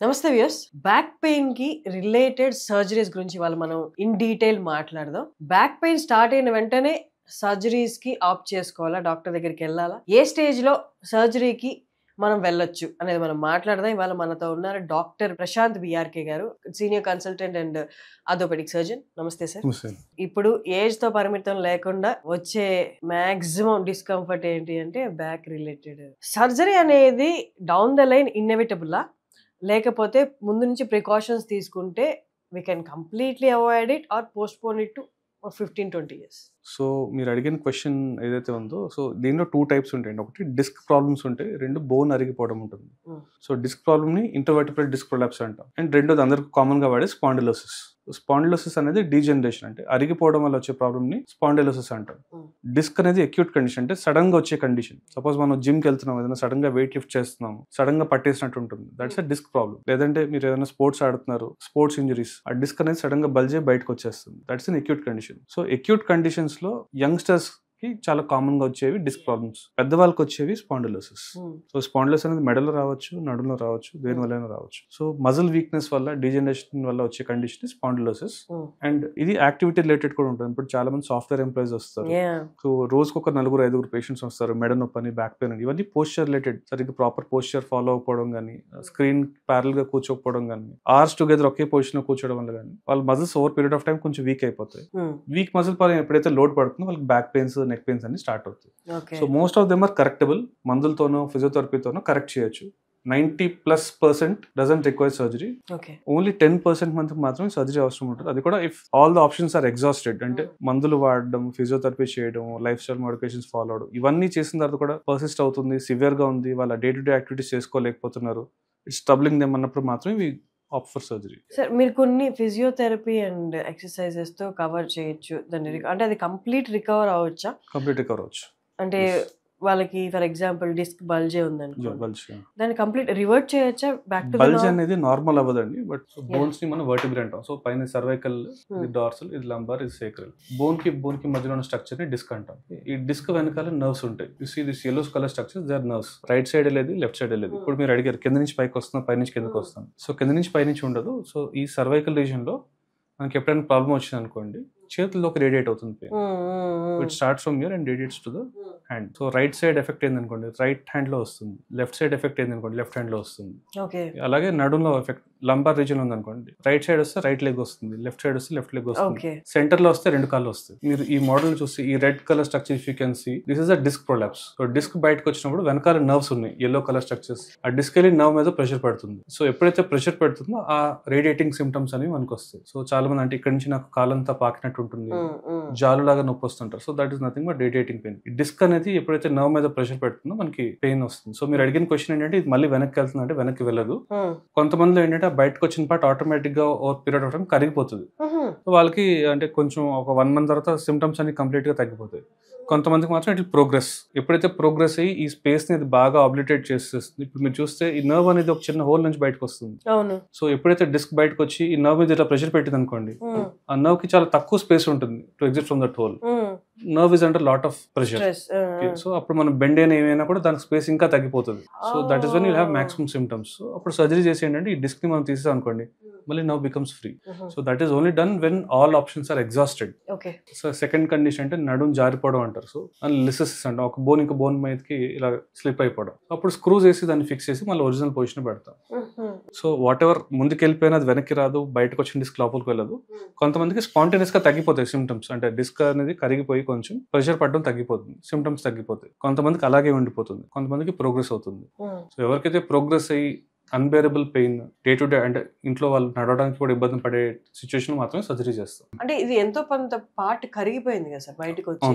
నమస్తే viewers. Back pain కి related surgeries గురించి వాళ్ళు మనం ఇన్ డీటెయిల్ మాట్లాడదాం. బ్యాక్ పెయిన్ స్టార్ట్ అయిన వెంటనే సర్జరీస్ కి ఆప్ట్ చేసుకోవాలా, డాక్టర్ దగ్గరికి వెళ్ళాలా, ఏ స్టేజ్ లో సర్జరీకి మనం వెళ్ళొచ్చు అనేది మనం మాట్లాడదాం. ఇవాళ మనతో ఉన్నారు డాక్టర్ ప్రశాంత్ బిఆర్కే గారు, senior consultant and orthopaedic surgeon. నమస్తే సార్. ఇప్పుడు ఏజ్ తో పరిమితం లేకుండా వచ్చే మాక్సిమం డిస్కంఫర్ట్ ఏంటి అంటే బ్యాక్ రిలేటెడ్ సర్జరీ అనేది డౌన్ ద లైన్ ఇన్నెవిటబుల్, లేకపోతే ముందు నుంచి ప్రికాషన్స్ తీసుకుంటే we can completely avoid it or postpone it to 15-20 years. So మీరు అడిగిన క్వశ్చన్ ఏదైతే ఉందో, సో దీనిలో 2 types ఉంటాయండి. ఒకటి డిస్క్ ప్రాబ్లమ్స్ ఉంటాయి, రెండు బోన్ అరిగిపోవడం ఉంటుంది. సో డిస్క్ ప్రాబ్లమ్ ని ఇంటర్వర్టిబ్రల్ డిస్క్ ప్రొలాప్స్ అంటాం. అండ్ రెండోది అందరికి కామన్ గా వాడే స్పాండిలోసిస్. స్పాండిలోసిస్ అనేది డీజనరేషన్, అంటే అరిగిపోవడం వల్ల వచ్చే ప్రాబ్లమ్ ని స్పాండిలోసిస్ అంటాం. డిస్క్ అనేది అక్యూట్ కండిషన్, అంటే సడన్ గా వచ్చే కండిషన్. సపోజ్ మనం జిమ్ కి వెళ్తున్నాం, ఏదైనా సడన్ గా వెయిట్ లిఫ్ట్ చేస్తున్నాం, సడన్ గా పట్టేసినట్టు ఉంటుంది, దట్స్ అ డిస్క్ ప్రాబ్లమ్. లేదంటే మీరు ఏదైనా స్పోర్ట్స్ ఆడుతున్నారు, స్పోర్ట్స్ ఇంజరీస్, ఆ డిస్క్ అనేది సడన్ గా బల్జే బయటకు వచ్చేస్తుంది, that's an acute condition. So acute conditions లో యంగ్స్టర్స్ కి చాలా కామన్ గా వచ్చేవి డిస్క్ ప్రాబ్లమ్స్, పెద్దవాళ్ళకి వచ్చేవి స్పాండిలోసిస్. సో స్పాండిలోసిస్ అనేది మెడలో రావచ్చు, నడుములో రావచ్చు, దేని వల్ల రావచ్చు. సో మజిల్ వీక్నెస్ వల్ల, డీజనరేషన్ వల్ల వచ్చే కండిషన్ స్పాండిలోసిస్. అండ్ ఇది యాక్టివిటీ రిలేటెడ్ కూడా ఉంటుంది. ఇప్పుడు చాలా మంది సాఫ్ట్వేర్ ఎంప్లాయీస్ వస్తారు, సో రోజుకు ఒక 4-5 పేషెంట్స్ వస్తారు, మెడ నొప్పి అని, బ్యాక్ పెయిన్ అని. ఇవన్నీ పోస్చర్ రిలేటెడ్, సరిగ్గా ప్రాపర్ పోస్చర్ ఫాలో అవ్వకపోవడం కానీ, స్క్రీన్ ప్యారల్ గా కూర్చోకపోవడం కానీ, అవర్స్ టుగెదర్ ఒకే పొజిషన్ లో కూర్చోవడం వల్ల కానీ వాళ్ళ muscles over period of time కొంచెం వీక్ అయిపోతాయి. వీక్ మజిల్ పైన ఎప్పుడైతే లోడ్ పడుతుందో వాళ్ళకి బ్యాక్ పెయిన్స్, నెక్ పెయిన్స్ అన్ని స్టార్ట్ అవుతాయి. So most of them are correctable. మందులతోనో ఫిజియోథెరపీతోనో కరెక్ట్ చేయొచ్చు. 90+% డజంట్ రిక్వైర్ సర్జరీ. ఓన్లీ 10% మందికి మాత్రమే సర్జరీ అవసరం ఉంటుంది. అది కూడా if all the options are exhausted, అంటే మందులు వాడడం, ఫిజియోథెరపీ చేయడం, లైఫ్ స్టైల్ మోడిఫికేషన్స్ ఫాలో అవడం, ఇవన్నీ చేసిన తర్వాత కూడా పర్సిస్ట్ అవుతుంది, సివియర్ గా ఉంది, వాళ్ళ డే టు డే యాక్టివిటీస్ చేసుకోలేకపోతున్నారు, ఇట్స్ ట్రబ్లింగ్ దెమ్ అన్నప్పుడు మాత్రమే ఆప్ట్ ఫర్ సర్జరీ. సార్, మీరు కొన్ని ఫిజియోథెరపీ అండ్ ఎక్సర్సైజెస్ తో కవర్ చేయొచ్చు దాన్ని, అంటే అది కంప్లీట్ రికవర్ అవ్వచ్చా? కంప్లీట్ రికవర్ అవ్వచ్చు. అంటే వాళ్ళకి ఫర్ ఎగ్జాంపుల్ డిస్క్ బల్జే ఉందనుకో, దాన్ని కంప్లీట్ రివర్ట్ చేయొచ్చా బ్యాక్ టు? బల్జ్ అనేది నార్మల్ అవ్వదండి, బట్ బోన్స్ ని మనం వర్టిబ్రల్ అంటాం. సో పైన సర్వైకల్, ఇది డార్సల్, ఇది లంబార్, ఇది సేక్రల్. బోన్ కి మధ్యలో ఉన్న స్ట్రక్చర్ ని డిస్క్ అంటాం. ఈ డిస్క్ వెనకాల నర్వ్స్ ఉంటాయి. You see this yellow colour structure, they are nerves. Right side లేదు, లెఫ్ట్ సైడ్ లేదు. ఇప్పుడు మీరు అడిగారు కింద నుంచి పైకి వస్తున్నా, పై నుంచి కిందకి వస్తాం. సో కింద నుంచి పై నుంచి ఉండదు. సో ఈ సర్వైకల్ రీజన్ లో మనకి ఎప్పుడైనా ప్రాబ్లం వచ్చింది అనుకోండి, చేతుల్లోకి రేడియేట్ అవుతుంది pain. It starts from here and radiates to the hand. So right side effect అయింది అనుకోండి, రైట్ హ్యాండ్ లో వస్తుంది. లెఫ్ట్ సైడ్ ఎఫెక్ట్ అయింది అనుకోండి, లెఫ్ట్ హ్యాండ్ లో వస్తుంది. అలాగే నడుంలో ఎఫెక్ట్, లంబార్ రీజన్ ఉంది అనుకోండి, రైట్ సైడ్ వస్తే రైట్ లెగ్ వస్తుంది, లెఫ్ట్ సైడ్ వస్తే లెఫ్ట్ లెగ్ వస్తుంది, సెంటర్ లో వస్తే 2 కాళ్ళు వస్తాయి. మీరు ఈ మోడల్ చూస్తే ఈ red colour structure if you can see, this is a disc prolapse. So disc బయటకు వచ్చినప్పుడు వెనకాల నర్వ్స్ ఉన్నాయి, yellow కలర్ స్ట్రక్చర్స్. ఆ డిస్క్ వెళ్ళి నర్వ్ మీద ప్రెషర్ పడుతుంది. సో ఎప్పుడైతే ప్రెషర్ పెడుతుందో ఆ రేడియేటింగ్ సిమ్టమ్స్ అనేవి మనకు వస్తాయి. సో చాలా మంది అంటే ఇక్కడ నుంచి నాకు కాలంతా పాకినట్టు ఉంటుంది, జాలు లాగా నొప్పి వస్తుంటారు. So that is nothing but radiating pain. ఈ డిస్క్ అనేది ఎప్పుడైతే నర్వ్ మీద ప్రెషర్ పెడుతుందో మనకి పెయిన్ వస్తుంది. సో మీరు అడిగిన క్వశ్చన్ ఏంటంటే ఇది మళ్ళీ వెనక్కి వెళ్తుంది అంటే వెనక్కి వెళ్ళదు. కొంతమందిలో ఏంటంటే బయటకు వచ్చిన పార్ట్ ఆటోమేటిక్ గా ఓవర్ పీరియడ్ ఆఫ్ టైం కరిగిపోతుంది. సో వాళ్ళకి అంటే కొంచెం ఒక 1 month తర్వాత సిమ్టమ్స్ అన్ని కంప్లీట్ గా తగ్గిపోతాయి. కొంతమందికి మాత్రం ఇట్ ప్రోగ్రెస్. ఎప్పుడైతే ప్రోగ్రెస్ అయ్యి ఈ స్పేస్ ని బాగా ఆబ్లిటేట్ చేసేస్తుంది. ఇప్పుడు మీరు చూస్తే ఈ నర్వ్ అనేది ఒక చిన్న హోల్ నుంచి బయటకు వస్తుంది. సో ఎప్పుడైతే డిస్క్ బయటకు వచ్చి ఈ నర్వ్ మీద ఇట్లా ప్రెషర్ పెట్టింది అనుకోండి, ఆ నర్వ్ కి చాలా తక్కువ స్పేస్ ఉంటుంది to exit from that whole. Nerve is under lot of pressure. So అప్పుడు మనం బెండ్ అయినా ఏమైనా కూడా దానికి స్పేస్ ఇంకా తగ్గిపోతుంది. So that is when you have maximum symptoms. So అప్పుడు సర్జరీ చేసి ఏంటంటే ఈ డిస్క్ ని మనం తీసేసాం అనుకోండి, మళ్ళీ nerve becomes free. So that is only done when all options are exhausted. So second condition అంటే నడుం జారిపోవడం అంటారు. సో లిసిసిస్ అంటే ఒక బోన్ ఇంకా బోన్ మీదకి ఇలా స్లిప్ అయిపోవడం. అప్పుడు స్క్రూస్ వేసి దాన్ని ఫిక్స్ చేసి మళ్ళీ ఒరిజినల్ పొజిషన్ పెడతాం. సో వాట్ ఎవర్ ముందుకు వెళ్ళిపోయినా అది వెనక్కి రాదు, బయటకు వచ్చిన డిస్క్ లోపలికి వెళ్ళదు. కొంతమందికి స్పాంటేనియస్ గా తగ్గిపోతాయి సిమ్టమ్స్, అంటే డిస్క్ అనేది కరిగిపోయి కొంచెం ప్రెషర్ పడడం తగ్గిపోతుంది, సిమ్టమ్స్ తగ్గిపోతాయి. కొంతమందికి అలాగే ఉండిపోతుంది, కొంతమందికి ప్రోగ్రెస్ అవుతుంది. సో ఎవరికైతే ప్రోగ్రెస్ అయ్యి unbearable pain, day to day అంటే ఇంట్లో వాళ్ళు నడవడానికి కూడా ఇబ్బంది పడే సిచ్యువేషన్ మాత్రమే సర్జరీ చేస్తాం. అంటే ఇది ఎంతో కొంత పార్ట్ కరిగిపోయింది కదా సార్ బయటకు వచ్చి,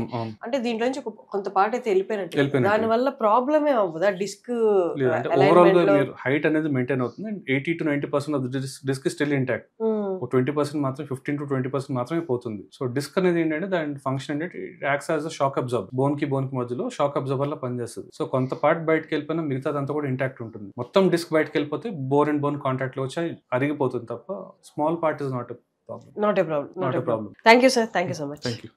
అంటే దీంట్లో నుంచి కొంత పార్ట్ అయితే వెళ్ళిపోయినట్టు, దాని వల్ల ప్రాబ్లమ్ ఏ అవ్వదా? డిస్క్ ఓవరాల్ గా మీరు హైట్ అనేది మెయింటైన్ అవుతుంది and 80-90% of disc still intact. 20% మాత్రం, 15-20% మాత్రమే పోతుంది. సో డిస్క్ అనేది ఏంటంటే దాని ఫంక్షన్ ఏంటంటే acts as a shock absorb. Bone కి మధ్యలో షాక్ అబ్జర్బర్ లా పనిచేస్తుంది. సో కొంత పార్ట్ బయటకు వెళ్ళిపోయినా మిగతాదంతా కూడా ఇంటాక్ట్ ఉంటుంది. మొత్తం డిస్క్ బయటకు వెళ్ళిపోతే బోన్ అండ్ బోన్ కాంటాక్ట్ లో వచ్చి అరిగిపోతుంది తప్ప small part is not a problem. Not a problem. Thank you, sir. Thank you so much. Thank you.